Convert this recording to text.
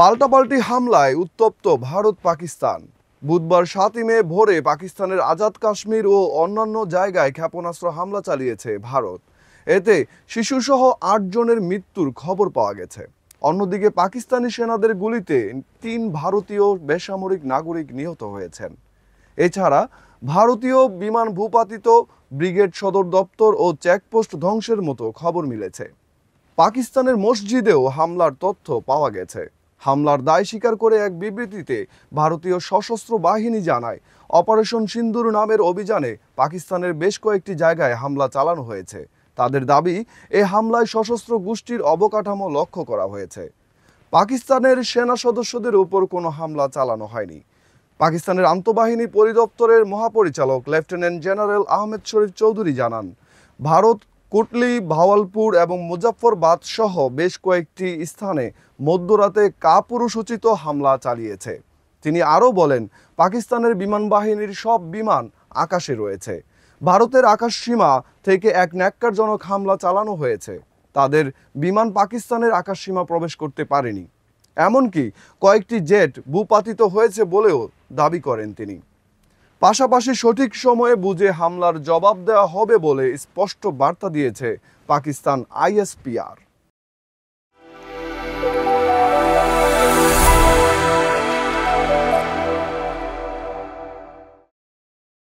পাল্টাপাল্টি হামলায় উত্তপ্ত ভারত পাকিস্তান। বুধবার 7 মে ভোরে পাকিস্তানের আজাদ কাশ্মীর ও অন্যান্য জায়গায় ক্ষেপণাস্ত্র হামলা চালিয়েছে ভারত। এতে শিশুসহ 8 জনের মৃত্যুর খবর পাওয়া গেছে। অন্যদিকে পাকিস্তানি সেনাদের গুলিতে 3 ভারতীয় বেসামরিক নাগরিক নিহত হয়েছেন। এছাড়া ভারতীয় বিমান ভূপাতিত, ব্রিগেড সদর দপ্তর ও চেকপোস্ট ধ্বংসের মতো খবর মিলেছে। পাকিস্তানের মসজিদেও হামলার তথ্য পাওয়া গেছে। হামলার দায় স্বীকার করে এক বিবৃতিতে ভারতীয় সশস্ত্র বাহিনী জানায়, অপারেশন সিন্দুর নামের অভিযানে পাকিস্তানের বেশ কয়েকটি জায়গায় হামলা চালানো হয়েছে। তাদের দাবি, এই হামলায় সশস্ত্র গোষ্ঠীর অবকাঠামো লক্ষ্য করা হয়েছে। পাকিস্তানের সেনা সদস্যদের উপর কোনো হামলা চালানো হয়নি। পাকিস্তানের আন্তঃবাহিনী পরিদপ্তরের মহাপরিচালক লেফটেন্যান্ট জেনারেল আহমেদ শরীফ চৌধুরী জানান, ভারত কোটলি, ভাওয়ালপুর এবং মুজাফফরবাদ সহ বেশ কয়েকটি স্থানে মধ্যরাতে কাপুরুষোচিত হামলা চালিয়েছে। তিনি আরও বলেন, পাকিস্তানের বিমান বাহিনীর সব বিমান আকাশে রয়েছে। ভারতের আকাশসীমা থেকে এক ন্যাক্কারজনক হামলা চালানো হয়েছে। তাদের বিমান পাকিস্তানের আকাশসীমা প্রবেশ করতে পারেনি। এমনকি কয়েকটি জেট ভূপাতিত হয়েছে বলেও দাবি করেন তিনি। পাশাপাশি সঠিক সময়ে বুঝে হামলার জবাব দেওয়া হবে বলে স্পষ্ট বার্তা দিয়েছে পাকিস্তান আইএসপিআর।